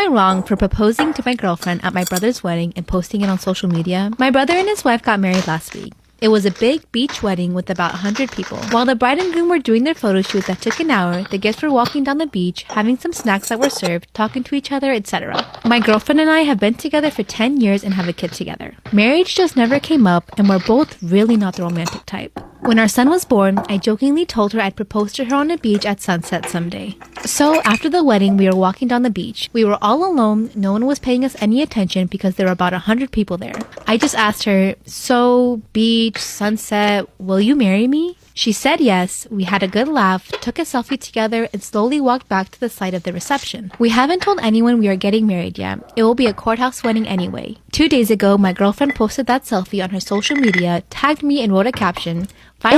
I wrong for proposing to my girlfriend at my brother's wedding and posting it on social media? My brother and his wife got married last week. It was a big beach wedding with about 100 people. While the bride and groom were doing their photo shoot that took an hour, the guests were walking down the beach, having some snacks that were served, talking to each other, etc. My girlfriend and I have been together for 10 years and have a kid together. Marriage just never came up, and we're both really not the romantic type. When our son was born, I jokingly told her I'd propose to her on a beach at sunset someday. So after the wedding, we were walking down the beach. We were all alone. No one was paying us any attention because there were about 100 people there. I just asked her, "So, beach, sunset, will you marry me?" She said yes. We had a good laugh, took a selfie together, and slowly walked back to the site of the reception. We haven't told anyone we are getting married yet. It will be a courthouse wedding anyway. 2 days ago, my girlfriend posted that selfie on her social media, tagged me, and wrote a caption.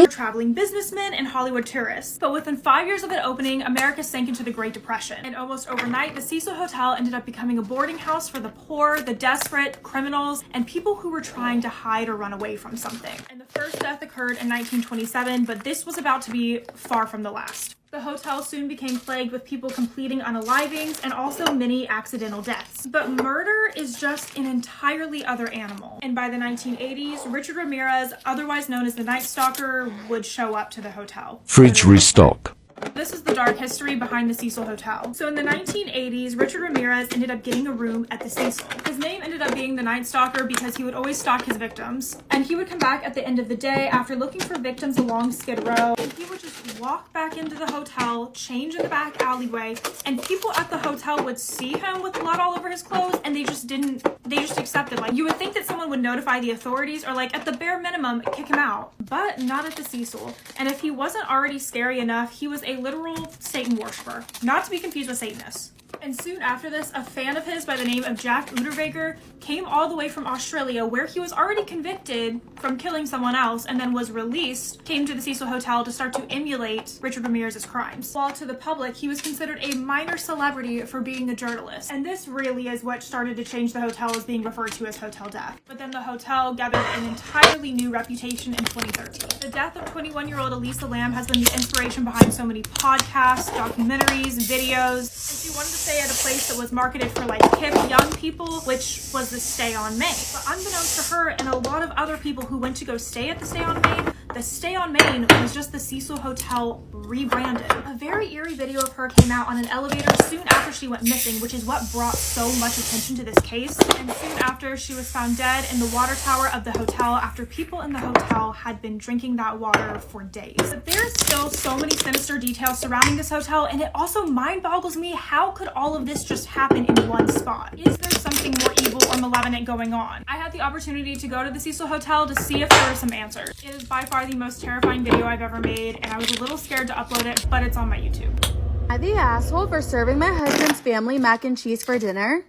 Traveling businessmen and Hollywood tourists. But within 5 years of it opening, America sank into the Great Depression. And almost overnight, the Cecil Hotel ended up becoming a boarding house for the poor, the desperate, criminals, and people who were trying to hide or run away from something. And the first death occurred in 1927, but this was about to be far from the last. The hotel soon became plagued with people completing unalivings and also many accidental deaths. But murder is just an entirely other animal. And by the 1980s, Richard Ramirez, otherwise known as the Night Stalker, would show up to the hotel. Fridge restock. This is the dark history behind the Cecil Hotel. So in the 1980s, Richard Ramirez ended up getting a room at the Cecil. His name ended up being the Night Stalker because he would always stalk his victims. And he would come back at the end of the day after looking for victims along Skid Row. And he would just walk back into the hotel, change in the back alleyway, and people at the hotel would see him with blood all over his clothes, and they just accepted. Like, you would think that someone would notify the authorities or, like, at the bare minimum, kick him out. But not at the Cecil. And if he wasn't already scary enough, he was a literal Satan worshiper, not to be confused with Satanists. And soon after this, a fan of his by the name of Jack Udervager came all the way from Australia, where he was already convicted from killing someone else and then was released, came to the Cecil Hotel to start to emulate Richard Ramirez's crimes. While to the public, he was considered a minor celebrity for being a journalist. And this really is what started to change the hotel as being referred to as Hotel Death. But then the hotel gathered an entirely new reputation in 2013. The death of 21-year-old Elisa Lam has been the inspiration behind so many podcasts, documentaries, videos. And she wanted to stay at a place that was marketed for like hip young people, which was the Stay on Main. But unbeknownst to her and a lot of other people who went to go stay at the Stay on Main, the Stay on Main was just the Cecil Hotel rebranded. A very eerie video of her came out on an elevator soon after she went missing, which is what brought so much attention to this case. And soon after, she was found dead in the water tower of the hotel after people in the hotel had been drinking that water for days. But there's still so many sinister details surrounding this hotel, and it also mind boggles me, how could all of this just happen in one spot? Is there something more evil or malevolent going on? I had the opportunity to go to the Cecil Hotel to see if there were some answers. It is by far the most terrifying video I've ever made, and I was a little scared to upload it, but it's on my YouTube. Am I the asshole for serving my husband's family mac and cheese for dinner?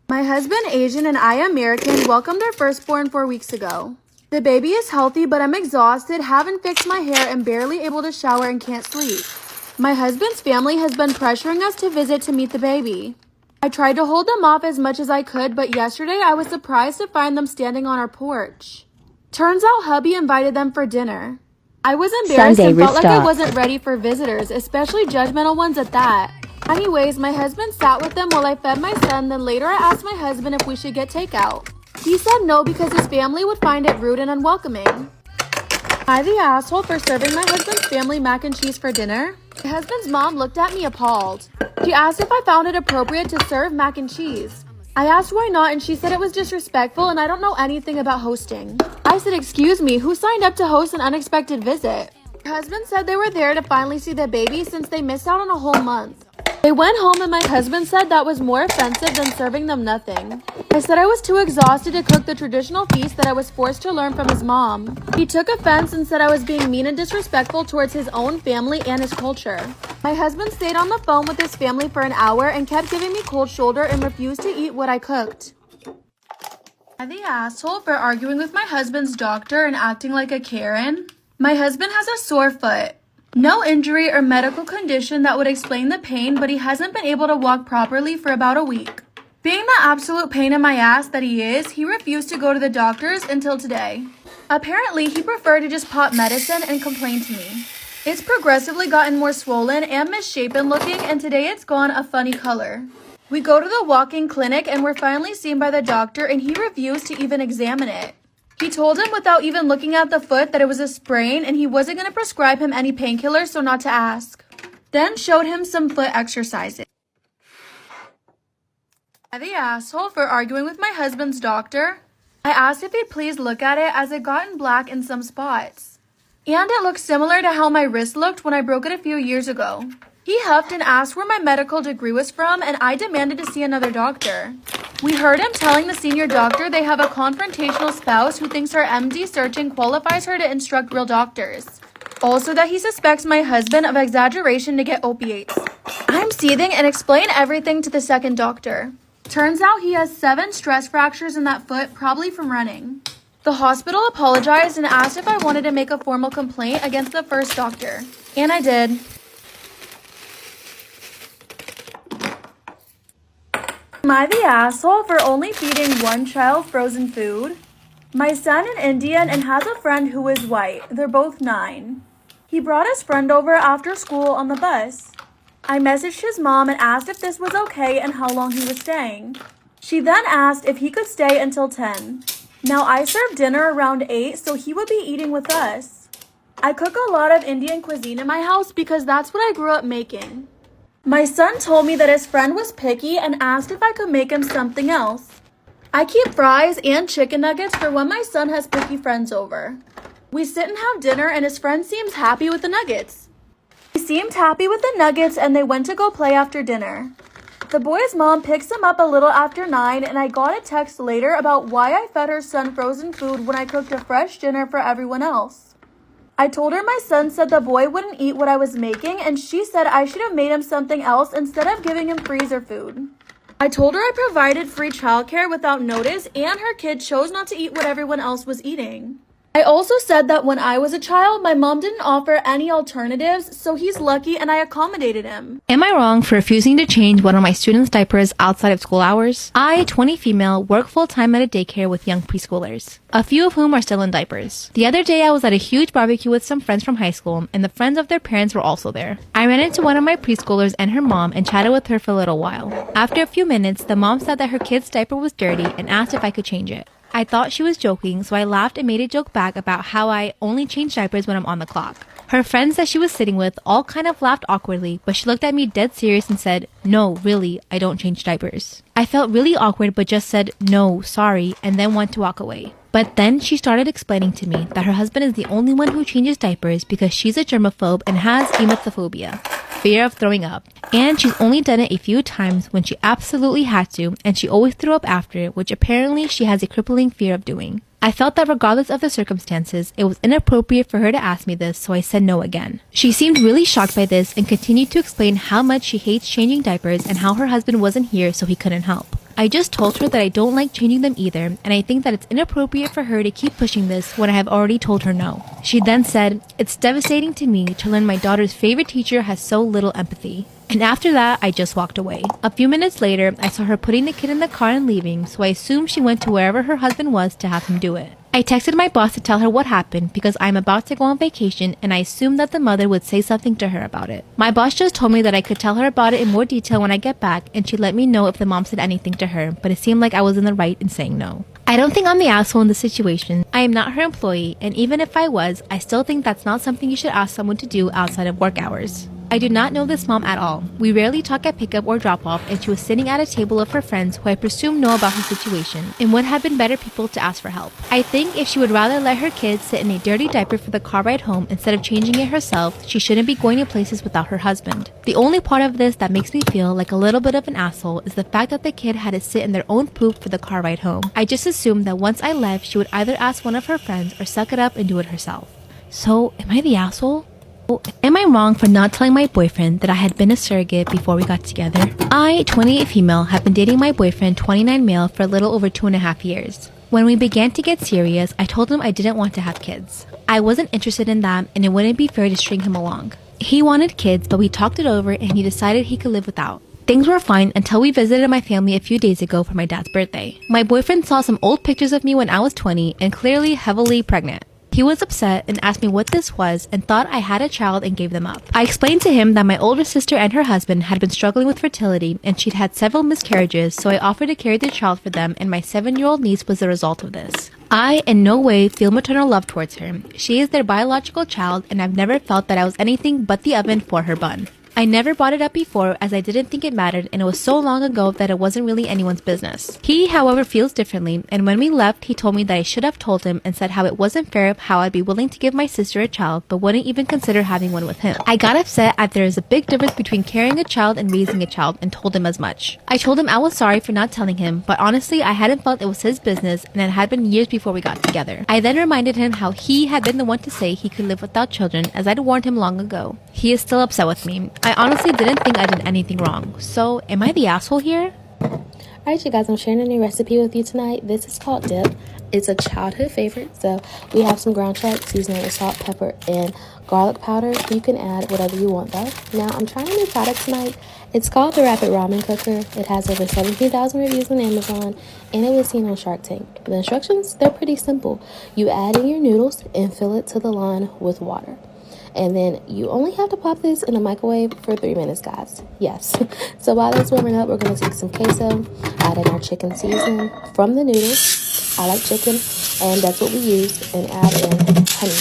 My husband, Asian, and I, American, welcomed our firstborn 4 weeks ago. The baby is healthy, but I'm exhausted, haven't fixed my hair, and barely able to shower and can't sleep. My husband's family has been pressuring us to visit to meet the baby. I tried to hold them off as much as I could, but yesterday I was surprised to find them standing on our porch. Turns out hubby invited them for dinner. I was embarrassed and felt like I wasn't ready for visitors, especially judgmental ones at that. Anyways, my husband sat with them while I fed my son, then later I asked my husband if we should get takeout. He said no because his family would find it rude and unwelcoming. Am I the asshole for serving my husband's family mac and cheese for dinner? My husband's mom looked at me appalled. She asked if I found it appropriate to serve mac and cheese. I asked why not, and she said it was disrespectful and I don't know anything about hosting. I said, "Excuse me, who signed up to host an unexpected visit?" My husband said they were there to finally see the baby since they missed out on a whole month. They went home and my husband said that was more offensive than serving them nothing. I said I was too exhausted to cook the traditional feast that I was forced to learn from his mom. He took offense and said I was being mean and disrespectful towards his own family and his culture. My husband stayed on the phone with his family for an hour and kept giving me cold shoulder and refused to eat what I cooked. Am I the asshole for arguing with my husband's doctor and acting like a Karen? My husband has a sore foot. No injury or medical condition that would explain the pain, but he hasn't been able to walk properly for about a week. Being the absolute pain in my ass that he is, he refused to go to the doctors until today. Apparently, he preferred to just pop medicine and complain to me. It's progressively gotten more swollen and misshapen looking, and today it's gone a funny color. We go to the walk-in clinic and we're finally seen by the doctor and he refused to even examine it. He told him without even looking at the foot that it was a sprain and he wasn't going to prescribe him any painkillers, so not to ask. Then showed him some foot exercises. I'm the asshole for arguing with my husband's doctor. I asked if he'd please look at it as it got in black in some spots. And it looked similar to how my wrist looked when I broke it a few years ago. He huffed and asked where my medical degree was from, and I demanded to see another doctor. We heard him telling the senior doctor they have a confrontational spouse who thinks her MD searching qualifies her to instruct real doctors. Also that he suspects my husband of exaggeration to get opiates. I'm seething and explain everything to the second doctor. Turns out he has 7 stress fractures in that foot, probably from running. The hospital apologized and asked if I wanted to make a formal complaint against the first doctor. And I did. Am I the asshole for only feeding one child frozen food? My son is Indian and has a friend who is white. They're both 9. He brought his friend over after school on the bus. I messaged his mom and asked if this was okay and how long he was staying. She then asked if he could stay until 10. Now I serve dinner around 8, so he would be eating with us. I cook a lot of Indian cuisine in my house because that's what I grew up making. My son told me that his friend was picky and asked if I could make him something else. I keep fries and chicken nuggets for when my son has picky friends over. We sit and have dinner and his friend seems happy with the nuggets. He seemed happy with the nuggets and they went to go play after dinner. The boy's mom picks him up a little after 9 and I got a text later about why I fed her son frozen food when I cooked a fresh dinner for everyone else. I told her my son said the boy wouldn't eat what I was making and she said I should have made him something else instead of giving him freezer food. I told her I provided free childcare without notice and her kid chose not to eat what everyone else was eating. I also said that when I was a child, my mom didn't offer any alternatives, so he's lucky and I accommodated him. Am I wrong for refusing to change one of my students' diapers outside of school hours? I, 20 female, work full-time at a daycare with young preschoolers, a few of whom are still in diapers. The other day I was at a huge barbecue with some friends from high school, and the friends of their parents were also there. I ran into one of my preschoolers and her mom and chatted with her for a little while. After a few minutes, the mom said that her kid's diaper was dirty and asked if I could change it. I thought she was joking, so I laughed and made a joke back about how I only change diapers when I'm on the clock. Her friends that she was sitting with all kind of laughed awkwardly, but she looked at me dead serious and said, "No, really, I don't change diapers." I felt really awkward but just said, "No, sorry," and then went to walk away. But then she started explaining to me that her husband is the only one who changes diapers because she's a germaphobe and has emetophobia, fear of throwing up. And she's only done it a few times when she absolutely had to, and she always threw up after it, which apparently she has a crippling fear of doing. I felt that regardless of the circumstances, it was inappropriate for her to ask me this, so I said no again. She seemed really shocked by this and continued to explain how much she hates changing diapers and how her husband wasn't here so he couldn't help. I just told her that I don't like changing them either, and I think that it's inappropriate for her to keep pushing this when I have already told her no. She then said, "It's devastating to me to learn my daughter's favorite teacher has so little empathy." And after that, I just walked away. A few minutes later, I saw her putting the kid in the car and leaving, so I assumed she went to wherever her husband was to have him do it. I texted my boss to tell her what happened because I'm about to go on vacation and I assumed that the mother would say something to her about it. My boss just told me that I could tell her about it in more detail when I get back and she'd let me know if the mom said anything to her, but it seemed like I was in the right in saying no. I don't think I'm the asshole in this situation. I am not her employee, and even if I was, I still think that's not something you should ask someone to do outside of work hours. I do not know this mom at all. We rarely talk at pickup or drop off, and she was sitting at a table of her friends who I presume know about her situation and would have been better people to ask for help. I think if she would rather let her kids sit in a dirty diaper for the car ride home instead of changing it herself, she shouldn't be going to places without her husband. The only part of this that makes me feel like a little bit of an asshole is the fact that the kid had to sit in their own poop for the car ride home. I just assumed that once I left, she would either ask one of her friends or suck it up and do it herself. So, am I the asshole? Am I wrong for not telling my boyfriend that I had been a surrogate before we got together? I, 28 female, have been dating my boyfriend, 29 male, for a little over 2.5 years. When we began to get serious, I told him I didn't want to have kids. I wasn't interested in that, and it wouldn't be fair to string him along. He wanted kids, but we talked it over and he decided he could live without. Things were fine until we visited my family a few days ago for my dad's birthday. My boyfriend saw some old pictures of me when I was 20 and clearly heavily pregnant. He He was upset and asked me what this was and thought I had a child and gave them up. I explained to him that my older sister and her husband had been struggling with fertility and she'd had several miscarriages, so I offered to carry the child for them, and my 7-year-old niece was the result of this. I in no way feel maternal love towards her. She is their biological child, and I've never felt that I was anything but the oven for her bun. I never brought it up before as I didn't think it mattered, and it was so long ago that it wasn't really anyone's business. He, however, feels differently, and when we left, he told me that I should have told him and said how it wasn't fair how I'd be willing to give my sister a child but wouldn't even consider having one with him. I got upset as there is a big difference between carrying a child and raising a child, and told him as much. I told him I was sorry for not telling him, but honestly I hadn't felt it was his business, and it had been years before we got together. I then reminded him how he had been the one to say he could live without children, as I'd warned him long ago. He is still upset with me. I honestly didn't think I did anything wrong. So, am I the asshole here? Alright, you guys, I'm sharing a new recipe with you tonight. This is called dip. It's a childhood favorite. So, we have some ground chuck seasoned with salt, pepper, and garlic powder. You can add whatever you want though. Now, I'm trying a new product tonight. It's called the Rapid Ramen Cooker. It has over 17,000 reviews on Amazon, and it was seen on Shark Tank. The instructions, they're pretty simple. You add in your noodles and fill it to the line with water. And then you only have to pop this in the microwave for 3 minutes, guys. Yes. So while that's warming up, we're going to take some queso, add in our chicken seasoning from the noodles. I like chicken, and that's what we use, and add in honey.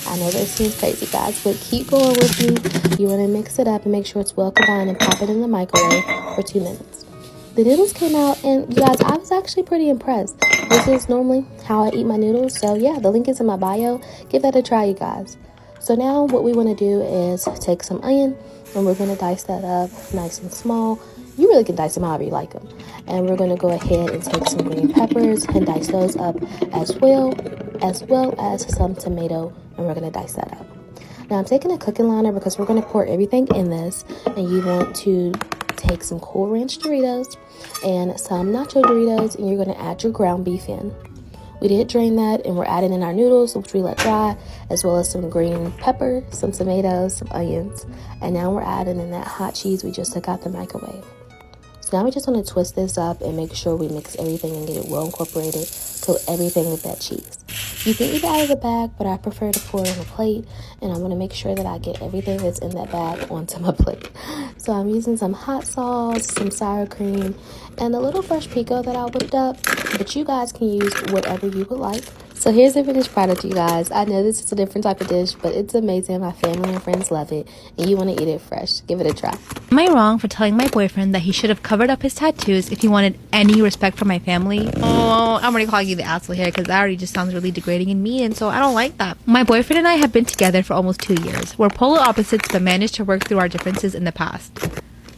I know this seems crazy, guys, but keep going with me. You want to mix it up and make sure it's well combined and pop it in the microwave for 2 minutes. The noodles came out, and you guys, I was actually pretty impressed. This is normally how I eat my noodles, so yeah, the link is in my bio. Give that a try, you guys. So now what we want to do is take some onion, and we're going to dice that up nice and small. You really can dice them however you like them. And we're going to go ahead and take some green peppers and dice those up as well as some tomato, and we're going to dice that up. Now I'm taking a cooking liner because we're going to pour everything in this, and you want to take some Cool Ranch Doritos and some Nacho Doritos, and you're going to add your ground beef in. We did drain that, and we're adding in our noodles, which we let dry, as well as some green pepper, some tomatoes, some onions. And now we're adding in that hot cheese we just took out the microwave. So now we just want to twist this up and make sure we mix everything and get it well incorporated, coat everything with that cheese. You can eat it out of the bag, but I prefer to pour it on a plate, and I want to make sure that I get everything that's in that bag onto my plate. So I'm using some hot sauce, some sour cream, and a little fresh pico that I whipped up, but you guys can use whatever you would like. So here's the finished product, you guys. I know this is a different type of dish, but it's amazing. My family and friends love it, and you want to eat it fresh. Give it a try. Am I wrong for telling my boyfriend that he should have covered up his tattoos if he wanted any respect for my family? Oh, I'm already calling you the asshole here because that already just sounds really degrading and mean, and so I don't like that. My boyfriend and I have been together for almost 2 years. We're polar opposites but managed to work through our differences in the past.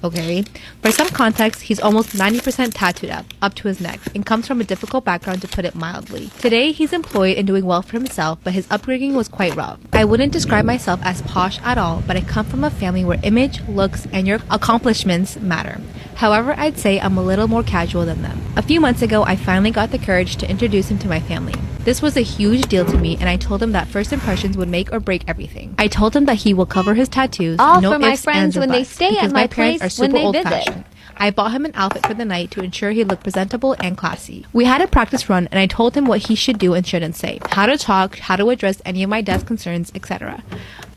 Okay, for some context, he's almost 90% tattooed up to his neck, and comes from a difficult background, to put it mildly. Today, he's employed and doing well for himself, but his upbringing was quite rough. I wouldn't describe myself as posh at all, but I come from a family where image, looks, and your accomplishments matter. However, I'd say I'm a little more casual than them. A few months ago, I finally got the courage to introduce him to my family. This was a huge deal to me, and I told him that first impressions would make or break everything. I told him that he will cover his tattoos, All no for my ifs, friends ands, or when they buts, stay because at my parents place are when super they visit. old-fashioned. I bought him an outfit for the night to ensure he looked presentable and classy. We had a practice run, and I told him what he should do and shouldn't say, how to talk, how to address any of my dad's concerns, etc.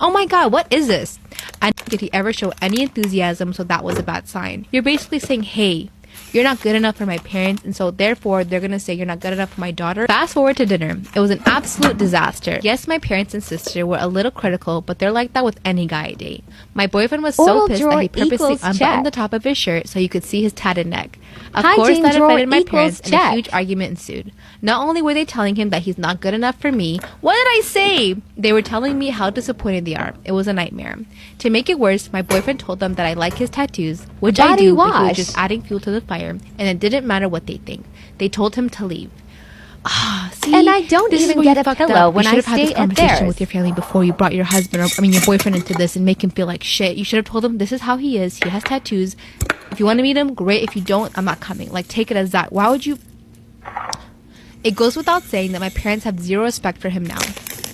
Oh my god, what is this? And did he ever show any enthusiasm, so that was a bad sign. You're basically saying, hey, you're not good enough for my parents, and so therefore they're gonna say you're not good enough for my daughter. Fast forward to dinner. It was an absolute disaster. Yes, my parents and sister were a little critical, but they're like that with any guy I date. My boyfriend was so Oral pissed drawer that he purposely equals unbuttoned check. the top of his shirt so you could see his tatted neck. Of Hygiene course, that drawer offended my equals parents, and a check. huge argument ensued. Not only were they telling him that he's not good enough for me, what did I say? They were telling me how disappointed they are. It was a nightmare. To make it worse, my boyfriend told them that I like his tattoos, which I Body do, but he was wash. just adding fuel to the fire, and it didn't matter what they think. They told him to leave. See, And I don't this is even where get you a fucked pillow up. when you I should have had this stay at conversation theirs. with your family before you brought your husband, or your boyfriend into this and make him feel like shit. You should have told him this is how he is. He has tattoos. If you want to meet him, great. If you don't, I'm not coming. Like, take it as that. Why would you? It goes without saying that my parents have zero respect for him now.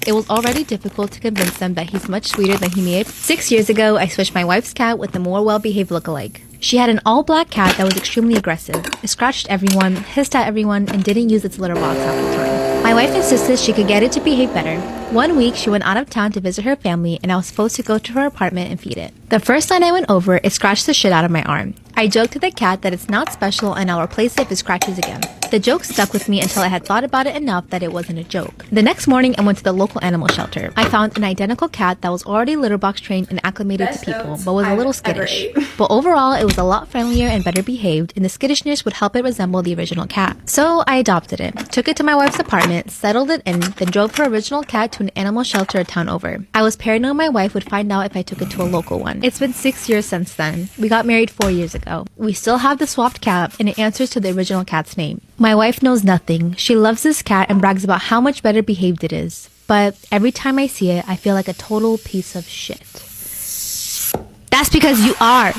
It was already difficult to convince them that he's much sweeter than he may appear. 6 years ago, I switched my wife's cat with a more well-behaved lookalike. She had an all-black cat that was extremely aggressive. It scratched everyone, hissed at everyone, and didn't use its litter box half the time. My wife insisted she could get it to behave better. One week, she went out of town to visit her family, and I was supposed to go to her apartment and feed it. The first night I went over, it scratched the shit out of my arm. I joked to the cat that it's not special and I'll replace it if it scratches again. The joke stuck with me until I had thought about it enough that it wasn't a joke. The next morning, I went to the local animal shelter. I found an identical cat that was already litter box trained and acclimated to people, but was a little skittish. But overall, it was a lot friendlier and better behaved, and the skittishness would help it resemble the original cat. So I adopted it, took it to my wife's apartment, settled it in, then drove her original cat to an animal shelter a town over. I was paranoid my wife would find out if I took it to a local one. It's been 6 years since then. We got married 4 years ago. We still have the swapped cat, and it answers to the original cat's name. My wife knows nothing. She loves this cat and brags about how much better behaved it is. But every time I see it, I feel like a total piece of shit. That's because you are.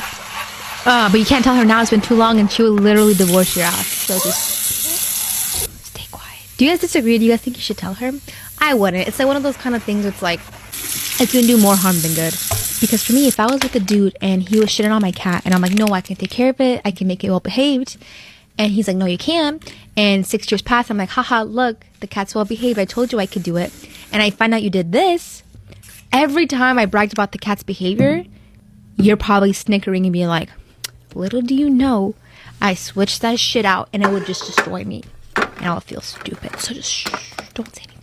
But you can't tell her now, it's been too long and she will literally divorce your ass. So just stay quiet. Do you guys disagree? Do you guys think you should tell her? I wouldn't. It's like one of those kind of things where it's like, it's gonna do more harm than good. Because for me, if I was with a dude and he was shitting on my cat and I'm like, no, I can take care of it, I can make it well behaved, and he's like, no, you can't, and 6 years pass, I'm like, haha, look, the cat's well behaved, I told you I could do it, and I find out you did this, every time I bragged about the cat's behavior, you're probably snickering and being like, little do you know, I switched that shit out and it would just destroy me, and I'll feel stupid, so just shh, don't say anything.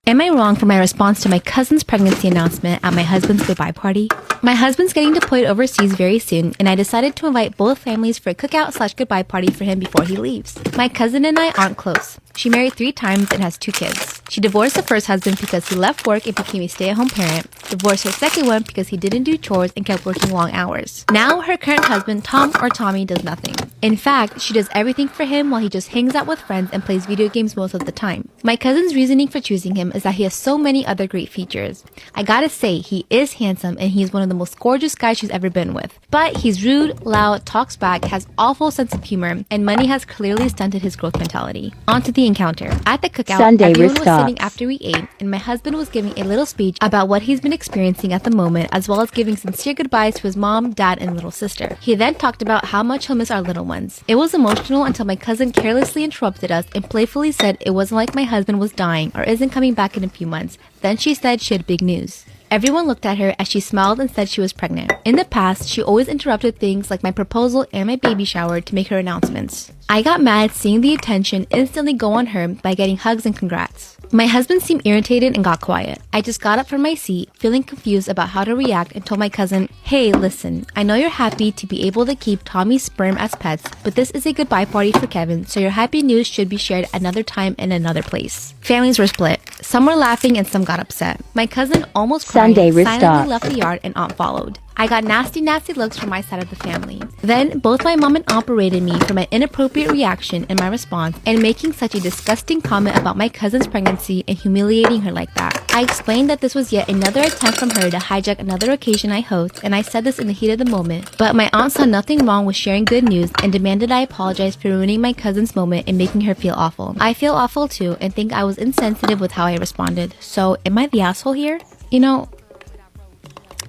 Am I wrong for my response to my cousin's pregnancy announcement at my husband's goodbye party? My husband's getting deployed overseas very soon, and I decided to invite both families for a cookout/goodbye party for him before he leaves. My cousin and I aren't close. She married 3 times and has 2 kids. She divorced the first husband because he left work and became a stay-at-home parent, divorced her second one because he didn't do chores and kept working long hours. Now her current husband, Tom or Tommy, does nothing. In fact, she does everything for him while he just hangs out with friends and plays video games most of the time. My cousin's reasoning for choosing him is that he has so many other great features. I gotta say, he is handsome and he's one of the most gorgeous guys she's ever been with. But he's rude, loud, talks back, has awful sense of humor, and money has clearly stunted his growth mentality. On to the encounter. At the cookout, everyone was sitting after we ate, and my husband was giving a little speech about what he's been experiencing at the moment, as well as giving sincere goodbyes to his mom, dad, and little sister. He then talked about how much he'll miss our little ones. It was emotional until my cousin carelessly interrupted us and playfully said it wasn't like my husband was dying or isn't coming back in a few months. Then she said she had big news. Everyone looked at her as she smiled and said she was pregnant. In the past, she always interrupted things like my proposal and my baby shower to make her announcements. I got mad seeing the attention instantly go on her by getting hugs and congrats. My husband seemed irritated and got quiet. I just got up from my seat, feeling confused about how to react, and told my cousin, hey, listen, I know you're happy to be able to keep Tommy's sperm as pets, but this is a goodbye party for Kevin, so your happy news should be shared another time in another place. Families were split. Some were laughing and some got upset. My cousin almost cried, silently left the yard, and aunt followed. I got nasty looks from my side of the family. Then, both my mom and aunt berated me for my inappropriate reaction and my response, and making such a disgusting comment about my cousin's pregnancy and humiliating her like that. I explained that this was yet another attempt from her to hijack another occasion I host, and I said this in the heat of the moment, but my aunt saw nothing wrong with sharing good news and demanded I apologize for ruining my cousin's moment and making her feel awful. I feel awful too, and think I was insensitive with how I responded. So, am I the asshole here? You know,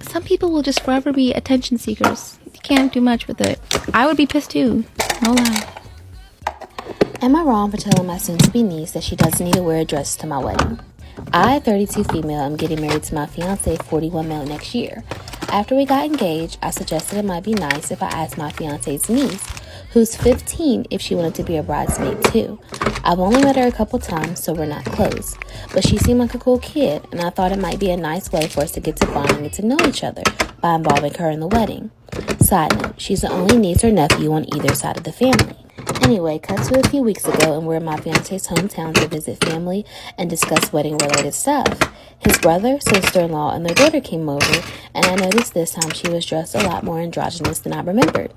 some people will just forever be attention seekers. You can't do much with it. I would be pissed too. No lie. Am I wrong for telling my soon-to-be niece that she doesn't need to wear a dress to my wedding? I, 32 female, am getting married to my fiance, 41 male, next year. After we got engaged, I suggested it might be nice if I asked my fiance's niece, who's 15, if she wanted to be a bridesmaid too. I've only met her a couple times, so we're not close, but she seemed like a cool kid, and I thought it might be a nice way for us to get to bond and get to know each other by involving her in the wedding. Side note, she's the only niece or nephew on either side of the family. Anyway, cut to a few weeks ago, and we're in my fiance's hometown to visit family and discuss wedding-related stuff. His brother, sister-in-law, and their daughter came over, and I noticed this time she was dressed a lot more androgynous than I remembered.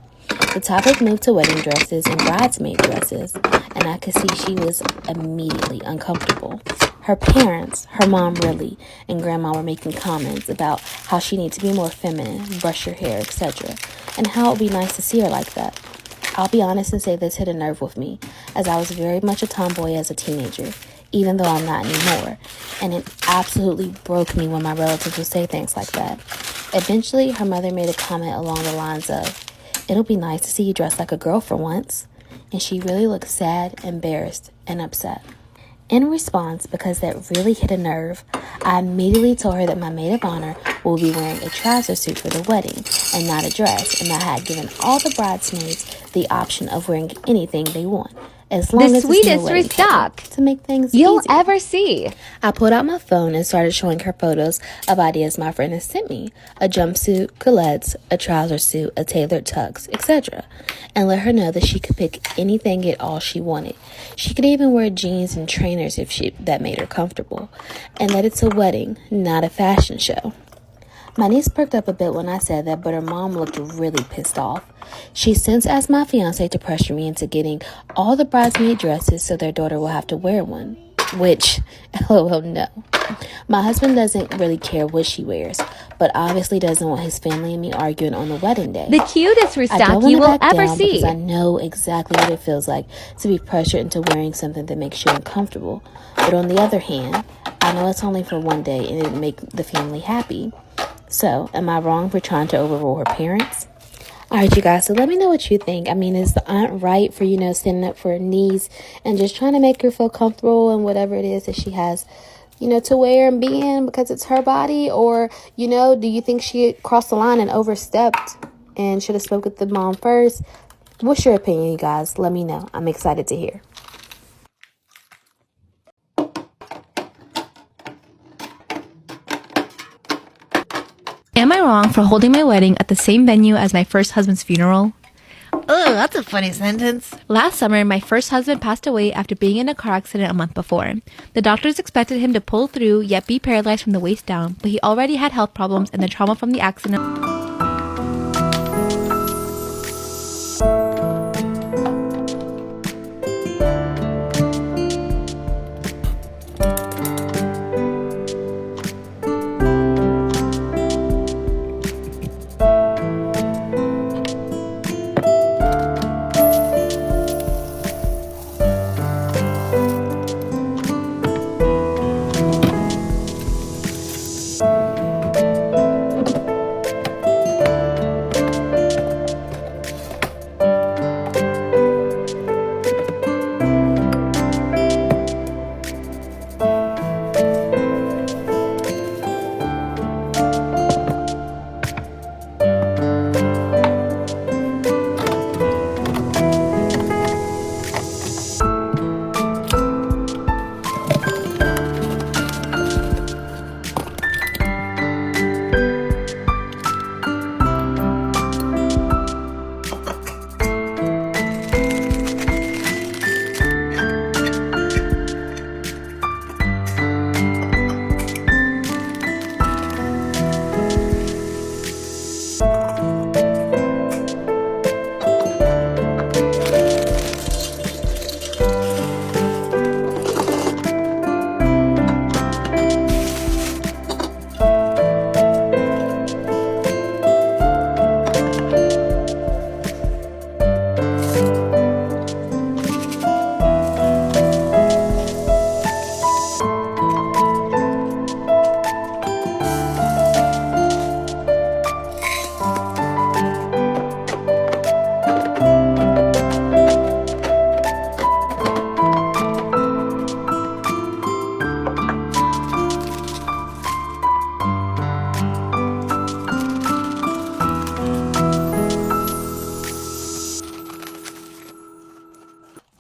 The topic moved to wedding dresses and bridesmaid dresses, and I could see she was immediately uncomfortable. Her parents, her mom really, and grandma were making comments about how she needs to be more feminine, brush her hair, etc., and how it would be nice to see her like that. I'll be honest and say this hit a nerve with me, as I was very much a tomboy as a teenager, even though I'm not anymore, and it absolutely broke me when my relatives would say things like that. Eventually, her mother made a comment along the lines of, it'll be nice to see you dressed like a girl for once, and she really looked sad, embarrassed, and upset. In response, because that really hit a nerve, I immediately told her that my maid of honor will be wearing a trouser suit for the wedding and not a dress, and I had given all the bridesmaids the option of wearing anything they want, as long The as it's sweetest no wedding Restock cover, to make things you'll easier. ever see. I pulled out my phone and started showing her photos of ideas my friend had sent me. A jumpsuit, culottes, a trouser suit, a tailored tux, etc. And let her know that she could pick anything at all she wanted. She could even wear jeans and trainers if that made her comfortable. And that it's a wedding, not a fashion show. My niece perked up a bit when I said that, but her mom looked really pissed off. She since asked my fiance to pressure me into getting all the bridesmaid dresses so their daughter will have to wear one. Which, lol, no. My husband doesn't really care what she wears, but obviously doesn't want his family and me arguing on the wedding day. The cutest I Restock don't want you to will back ever down see. because I know exactly what it feels like to be pressured into wearing something that makes you uncomfortable. But on the other hand, I know it's only for one day and it'll make the family happy. So, am I wrong for trying to overrule her parents? Alright, you guys, so let me know what you think. I mean, is the aunt right for, standing up for her niece and just trying to make her feel comfortable in whatever it is that she has, to wear and be in because it's her body? Or, do you think she crossed the line and overstepped and should have spoke with the mom first? What's your opinion, you guys? Let me know. I'm excited to hear. Am I wrong for holding my wedding at the same venue as my first husband's funeral? Ugh, that's a funny sentence. Last summer, my first husband passed away after being in a car accident a month before. The doctors expected him to pull through yet be paralyzed from the waist down, but he already had health problems and the trauma from the accident.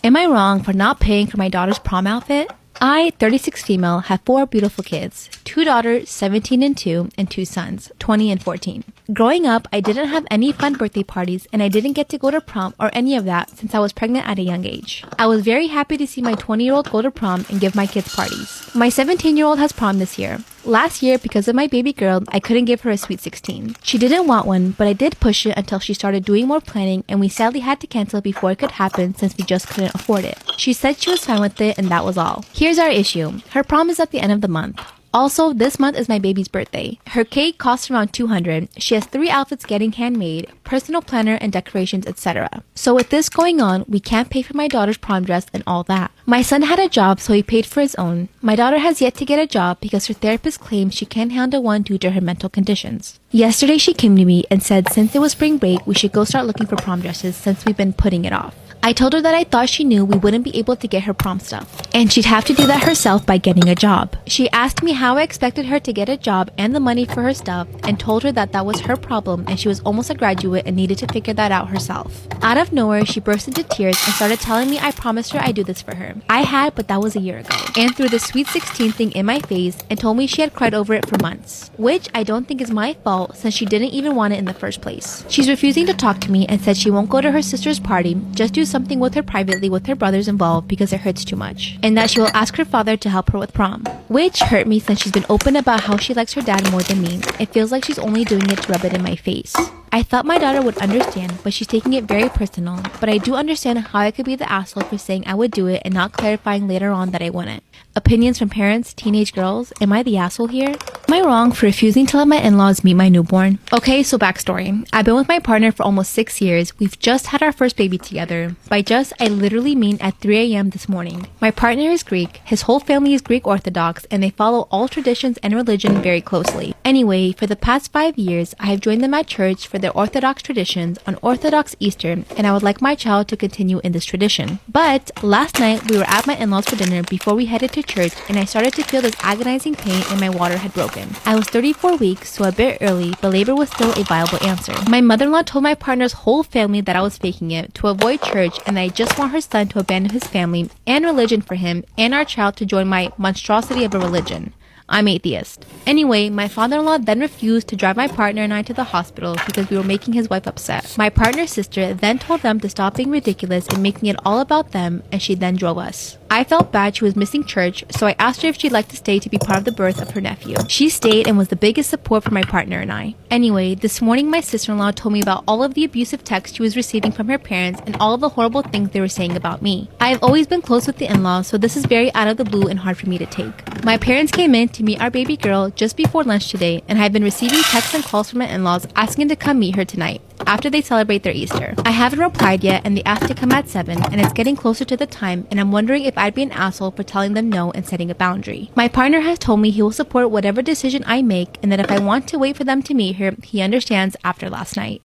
Am I wrong for not paying for my daughter's prom outfit? I, 36 female, have 4 beautiful kids, 2 daughters, 17 and 2, and 2 sons, 20 and 14. Growing up, I didn't have any fun birthday parties, and I didn't get to go to prom or any of that since I was pregnant at a young age. I was very happy to see my 20-year-old go to prom and give my kids parties. My 17-year-old has prom this year. Last year, because of my baby girl, I couldn't give her a sweet 16. She didn't want one, but I did push it until she started doing more planning, and we sadly had to cancel before it could happen since we just couldn't afford it. She said she was fine with it, and that was all. Here's our issue. Her prom is at the end of the month. Also, this month is my baby's birthday. Her cake costs around $200. She has 3 outfits getting handmade, personal planner and decorations, etc. So with this going on, we can't pay for my daughter's prom dress and all that. My son had a job, so he paid for his own. My daughter has yet to get a job because her therapist claims she can't handle one due to her mental conditions. Yesterday she came to me and said since it was spring break, we should go start looking for prom dresses since we've been putting it off. I told her that I thought she knew we wouldn't be able to get her prom stuff, and she'd have to do that herself by getting a job. She asked me how I expected her to get a job and the money for her stuff, and told her that that was her problem and she was almost a graduate and needed to figure that out herself. Out of nowhere, she burst into tears and started telling me I promised her I'd do this for her. I had, but that was a year ago, and threw the sweet 16 thing in my face and told me she had cried over it for months, which I don't think is my fault since she didn't even want it in the first place. She's refusing to talk to me and said she won't go to her sister's party, just do something with her privately with her brothers involved because it hurts too much, and that she will ask her father to help her with prom, which hurt me since she's been open about how she likes her dad more than me. It feels like she's only doing it to rub it in my face. I thought my daughter would understand, but she's taking it very personal. But I do understand how I could be the asshole for saying I would do it and not clarifying later on that I wouldn't. Opinions from parents, teenage girls, am I the asshole here? Am I wrong for refusing to let my in-laws meet my newborn? Okay, so backstory. I've been with my partner for almost 6 years. We've just had our first baby together. By just, I literally mean at 3 a.m. this morning. My partner is Greek, his whole family is Greek Orthodox, and they follow all traditions and religion very closely. Anyway, for the past 5 years, I have joined them at church for their Orthodox traditions on Orthodox Easter, and I would like my child to continue in this tradition. But last night, we were at my in-laws for dinner before we headed to church, and I started to feel this agonizing pain and my water had broken. I was 34 weeks, so a bit early, but labor was still a viable answer. My mother-in-law told my partner's whole family that I was faking it to avoid church and that I just want her son to abandon his family and religion for him and our child to join my monstrosity of a religion. I'm atheist. Anyway, my father-in-law then refused to drive my partner and I to the hospital because we were making his wife upset. My partner's sister then told them to stop being ridiculous and making it all about them, and she then drove us. I felt bad she was missing church, so I asked her if she'd like to stay to be part of the birth of her nephew. She stayed and was the biggest support for my partner and I. Anyway, this morning my sister-in-law told me about all of the abusive texts she was receiving from her parents and all of the horrible things they were saying about me. I have always been close with the in-laws, so this is very out of the blue and hard for me to take. My parents came in to meet our baby girl just before lunch today, and I've been receiving texts and calls from my in-laws asking to come meet her tonight after they celebrate their Easter. I haven't replied yet, and they asked to come at 7, and it's getting closer to the time, and I'm wondering if I'd be an asshole for telling them no and setting a boundary. My partner has told me he will support whatever decision I make, and that if I want to wait for them to meet her, he understands after last night.